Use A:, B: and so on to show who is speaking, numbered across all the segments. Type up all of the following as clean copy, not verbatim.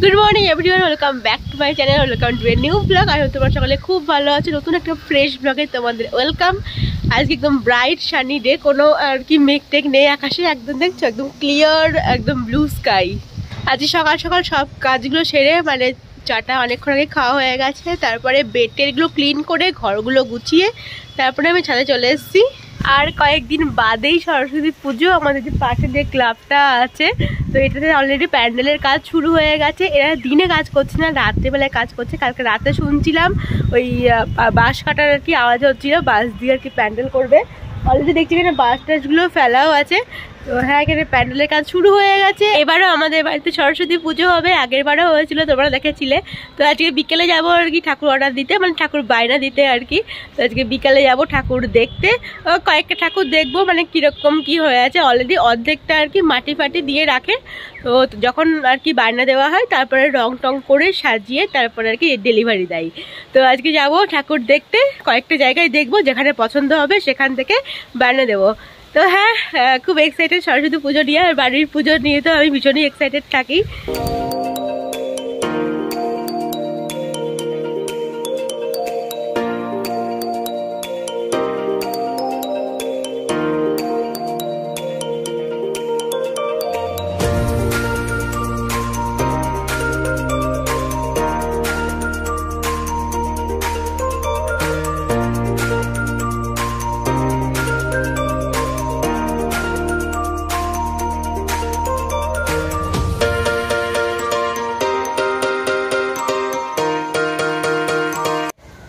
A: Good morning everyone, welcome back to my channel, welcome to a new blog. আর তোমরা সকালে খুব ভালো আছো। নতুন একটা ফ্রেশ ব্লগে তোমাদের ওয়েলকাম। আজকে একদম ব্রাইট সানি ডে, কোনো আর কি মেঘ টেক নেই আকাশে, একদম দেখছো একদম ক্লিয়ার, একদম ব্লু স্কাই। আজকে সকাল সকাল সব কাজগুলো সেরে, মানে চাটা অনেকক্ষণ আগে খাওয়া হয়ে গেছে, তারপরে বেড টেডগুলো ক্লিন করে ঘরগুলো গুছিয়ে তারপরে আমি ছাদে চলে এসেছি। আর কয়েকদিন বাদেই সরস্বতী পুজো। আমাদের যে পাশে যে ক্লাবটা আছে, তো এটাতে অলরেডি প্যান্ডেলের কাজ শুরু হয়ে গেছে। এরা দিনে কাজ করছে না, রাত্রেবেলায় কাজ করছে। কালকে রাতে শুনছিলাম ওই বাঁশ কাটার আর কি আওয়াজ হচ্ছিল, বাঁশ দিয়ে আর কি প্যান্ডেল করবে। অলরেডি দেখছি এখানে বাঁশ টাশগুলো ফেলাও আছে। তো হ্যাঁ, এখানে প্যান্ডেলের কাজ শুরু হয়ে গেছে। এবারও আমাদের বাড়িতে সরস্বতী পুজো হবে, আগের বারও হয়েছিল, তোমরা দেখেছিলে। তো আজকে বিকেলে যাবো আর কি ঠাকুর অর্ডার দিতে, মানে ঠাকুর বায়না দিতে আর কি। তো আজকে বিকেলে যাবো ঠাকুর দেখতে। কয়েকটা ঠাকুর দেখবো, মানে কীরকম কি হয়ে আছে। অলরেডি অর্ধেকটা আর কি মাটি ফাটি দিয়ে রাখে, তো যখন আর কি বায়না দেওয়া হয় তারপরে রং টং করে সাজিয়ে তারপরে আর কি ডেলিভারি দেয়। তো আজকে যাবো ঠাকুর দেখতে, কয়েকটা জায়গায় দেখবো, যেখানে পছন্দ হবে সেখান থেকে বায়না দেবো। তো হ্যাঁ, খুব এক্সাইটেড সরস্বতী পুজো নিয়ে। আর বাড়ির পুজো নিয়ে তো আমি ভীষণই এক্সাইটেড থাকি।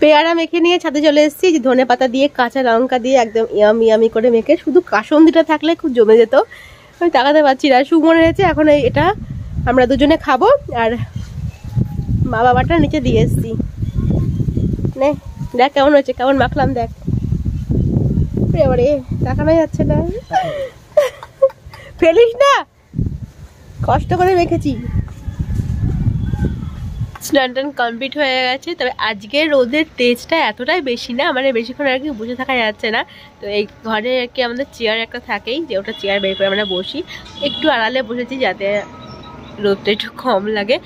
A: পেয়ারা মেখে নিয়ে ছাদে চলে এসেছি, যে ধনে পাতা দিয়ে কাঁচা লঙ্কা দিয়ে একদম ইয়ামি ইয়ামি করে মেখে, শুধু কাসন্দিটা থাকলে খুব জমে যেত। আমি তাকাতে পারছি না, সুমন এনেছে এখন এটা আমরা দুজনে খাবো। আর মা বাবাটা নিচে দিয়ে এসেছি। নে দেখ কেমন হয়েছে, কেমন মাখলাম দেখ। এবারে তাকানো যাচ্ছে না, ফেলিস না, কষ্ট করে মেখেছি। স্নান টান কমপ্লিট হয়ে গেছে। তবে আজকে রোদের তেজটা এতটাই বেশি না, মানে বেশিক্ষণ আর কি বসে থাকা যাচ্ছে না। তো এই ঘরে আর কি আমাদের চেয়ার একটা থাকেই, যে ওটা চেয়ার বের করে আমরা বসি। একটু আড়ালে বসেছি যাতে রোদটা একটু কম লাগে,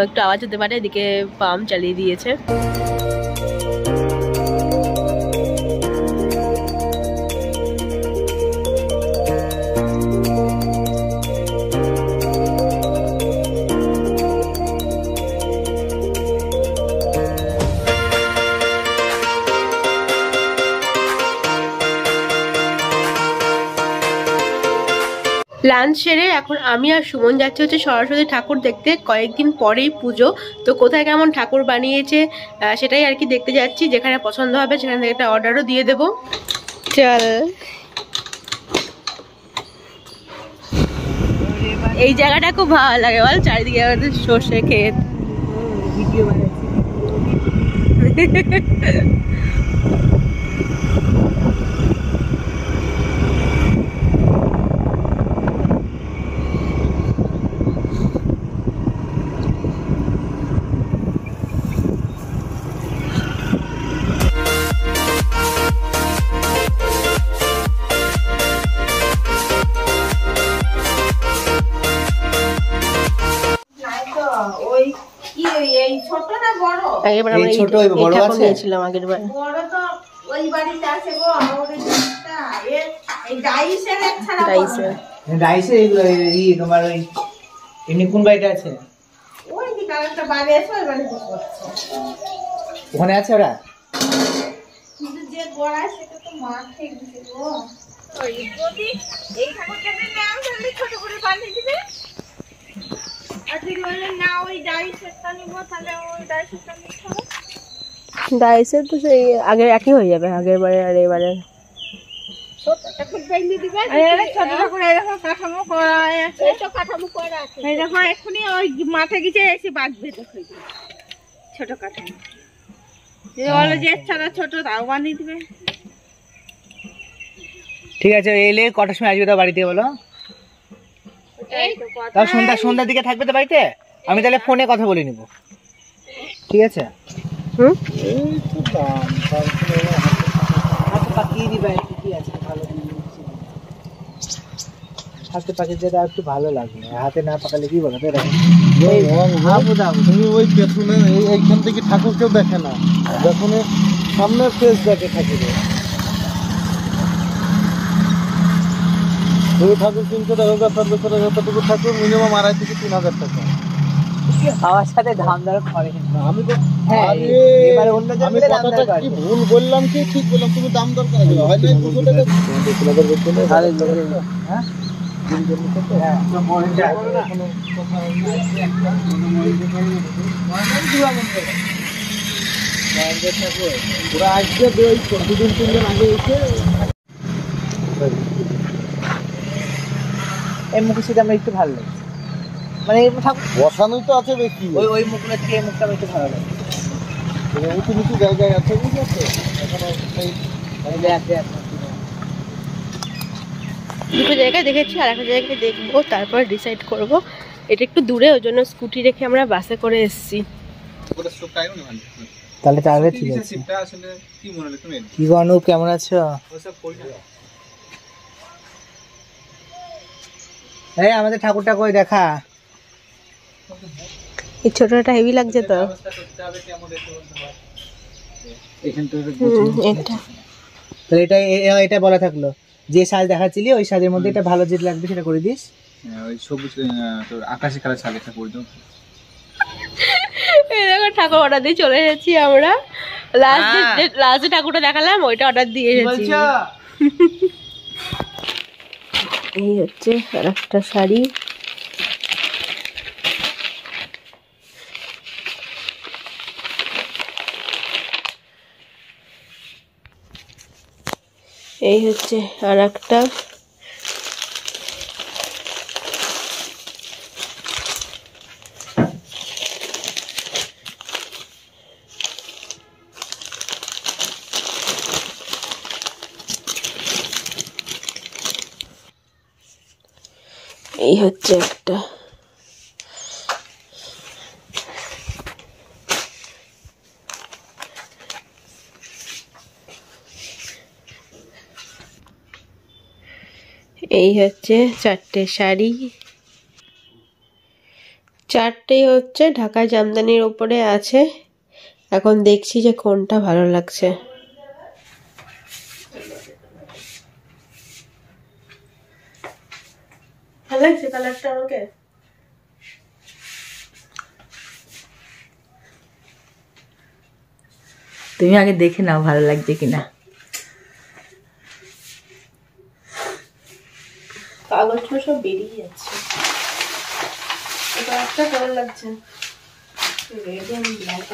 A: একটু আওয়াজ হতে পারে। এদিকে পাম্প চালিয়ে দিয়েছে। লাঞ্চ সেরে এখন আমি আর সুমন যাচ্ছি হচ্ছে সরস্বতী ঠাকুর দেখতে। কয়েকদিন পরেই পুজো, তো কোথায় কেমন ঠাকুর বানিয়েছে সেটাই আর কি দেখতে যাচ্ছি। যেখানে পছন্দ হবে সেখান থেকে একটা অর্ডারও দিয়ে দেবো। চল, এই জায়গাটা খুব ভালো লাগে বল, চারিদিকে আমাদের সর্ষে ক্ষেত। ভিডিও বানাচ্ছি।
B: ওখানে আছে ওরা।
A: ডাইসের তো সেই আগে একই হয়ে যাবে, আগের বারে আর এবারে।
C: মাঠে গিয়ে এসে বাঁধবে ছোট কাঠামো, যে ছাড়া ছোট তাও বানিয়ে দিবে।
B: ঠিক আছে, এলে কটার সময় আসবে তা বাড়িতে বলো? তাও সন্ধ্যার দিকে থাকবে তো বাড়িতে? আমি তাহলে ফোনে কথা বলে নিব, ঠিক আছে? হাতে পাকিয়ে দিলে একটু ভালো লাগবে, হাতে না পাকালে কি বলো?
D: তুমি ওই পেছনে এইখান থেকে ঠাকুর কেউ দেখে না, যখন সামনে ফেস দেখে ঠাকুরের। তুমি ঠাকুর কিনতে দেখো তার ভেতরে যতটুকু ঠাকুর মিনিমাম 2,500 থেকে 3,000 টাকা।
B: আমার সাথে দাম দর করে
D: না, আমি তো
B: হ্যাঁ, এবার অন্য জন
D: আমি
B: মিলে দাম দর
D: কথাটা
B: করে।
D: কি ভুল বললাম কি ঠিক বললাম? তুমি দাম দর করে দিও, হয় না 200 টাকা।
B: হ্যাঁ
D: ওরা আসবে ওই 2-3 দিন আগে এসে
B: এই মুখের আমার একটু ভালো লাগে, মানে এই ঠাকুর
D: বসানোই তো আছে বেশি।
B: ওই মুখগুলো থেকে এই মুখটা আমার একটু ভালো লাগে।
D: উঁচু নিচু জায়গায় আছে, বুঝতে পারছো? এখনো সেই
A: দুটো জায়গায় দেখেছি, আর একটা জায়গায় দেখবো, তারপর ডিসাইড করব। এটা একটু দূরে, ওই জন্য স্কুটি রেখে আমরা বাসে করে এসেছি।
B: তাহলে তাহলে ঠিক আছে। কি গো অনুপ, কেমন আছো? এই আমাদের ঠাকুরটা কই দেখা।
A: এই ছোটটা হেভি লাগছে তো। এটা
B: তাহলে এটা বলা থাকলো, যে সাজ দেখাচ্ছিলি ওই সাজের মধ্যে এটা ভালো যেটা লাগবে সেটা করে দিস।
E: ওই সবুজ তোর আকাশি কালার শাড়ি একটা করে দাও।
A: এই দেখো ঠাকুর অর্ডার দিয়ে চলে এসেছি আমরা। লাস্ট ঠাকুরটা দেখালাম, ওইটা অর্ডার দিয়ে এসেছি। এই হচ্ছে আর একটা শাড়ি। এই হচ্ছে আর একটা। এই হচ্ছে একটা। এই হচ্ছে 4টে শাড়ি। 4টেই হচ্ছে ঢাকা জামদানির উপরে আছে। এখন দেখছি যে কোনটা ভালো লাগছে। ভালো লাগছে কালারটা আমাকে।
C: তুমি আগে দেখে নাও ভালো লাগছে কিনা।
A: কাগজগুলো সব বেরিয়ে যাচ্ছে। এটা একটা ভালো লাগছে, রেড এন্ড ব্ল্যাক।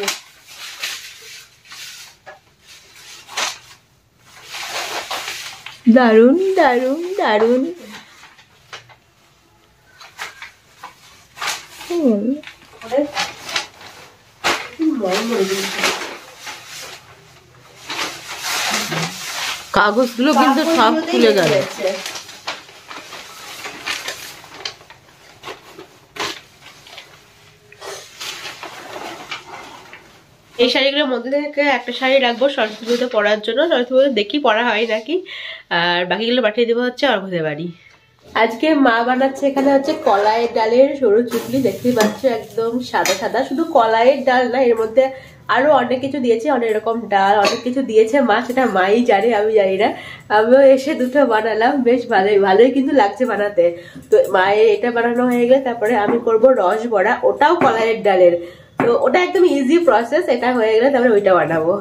C: দারুন দারুন দারুন। কাগজগুলো কিন্তু সব খুলে গেল।
A: এই শাড়িগুলোর মধ্যে থেকে একটা শাড়ি রাখবো সরস্বতী পুজোতে পরার জন্য। সরস্বতী পুজো দেখি পরা হয় নাকি, আর বাকিগুলো পাঠিয়ে দেবো হচ্ছে অর্ঘ্যদের বাড়ি। আজকে মা বানাচ্ছে এখানে হচ্ছে কলাইয়ের ডালের সরু চুটলি। দেখতেই পাচ্ছ একদম সাদা সাদা। শুধু কলাইয়ের ডাল না, এর মধ্যে আরো অনেক কিছু দিয়েছে, অনেক রকম ডাল অনেক কিছু দিয়েছে মা, সেটা মাই জানে, আমি জানি না। আমিও এসে দুটো বানালাম, বেশ ভালোই কিন্তু লাগছে বানাতে। তো মায়ের এটা বানানো হয়ে গেলে তারপরে আমি করব রস বড়া, ওটাও কলাইয়ের ডালের। তো ওটা একদম ইজি প্রসেস। এটা হয়ে গেলে তারপরে ওইটা বানাবো।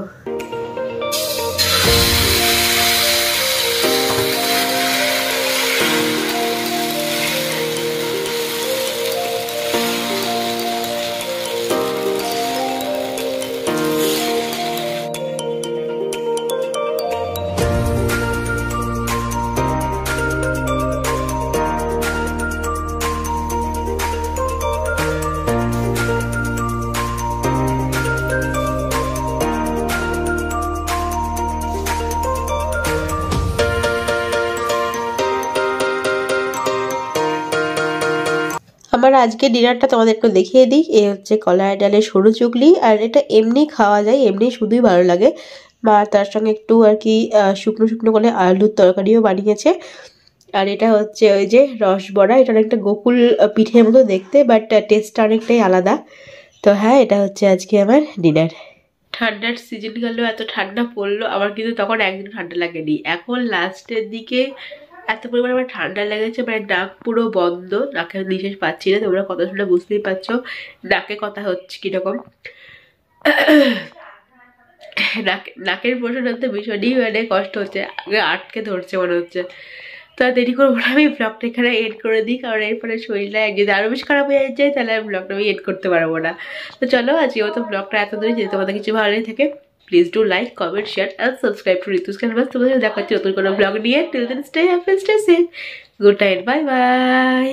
A: আমার আজকে ডিনারটা তোমাদের একটু দেখিয়ে দিই। এই হচ্ছে কলাই ডালের সরু চুগলি, আর এটা এমনি খাওয়া যায়, এমনি শুধুই ভালো লাগে। মা তার সঙ্গে একটু আর কি শুকনো শুকনো করে আলুর তরকারিও বানিয়েছে। আর এটা হচ্ছে ওই যে রসবড়া, এটা অনেকটা গোকুল পিঠের মতো দেখতে, বাট টেস্টটা অনেকটাই আলাদা। তো হ্যাঁ, এটা হচ্ছে আজকে আমার ডিনার। ঠান্ডার সিজন গেল, এত ঠান্ডা পড়লো, আমার কিন্তু তখন একদিন ঠান্ডা লাগেনি। এখন লাস্টের দিকে এত পরিমাণে আমার ঠান্ডা লেগেছে, মানে নাক পুরো বন্ধ, নাকে নিঃশ্বাস পাচ্ছি না। তোমরা কথা শুনে বুঝতেই পারছো নাকে কথা হচ্ছে কিরকম। নাকের পোষণ হতে ভীষণই মানে কষ্ট হচ্ছে, আটকে ধরছে মনে হচ্ছে। তো আর দেরি করবো না, আমি ব্লগটা এখানে এড করে দিই, কারণ এরপরে শরীরটা যদি আরও বেশি খারাপ হয়ে যায় তাহলে আমি ব্লগটা আমি এড করতে পারবো না। তো চলো, আজকেও তো ব্লগটা এত দূরে, যদি তোমাদের কিছু ভালো লেগে থাকে please do like, comment, share and subscribe to Ritu's Canvas. তোমাদের দেখাচ্ছি নতুন কোনো ব্লগ নিয়ে। Till then stay happy, stay safe, good night, bye by.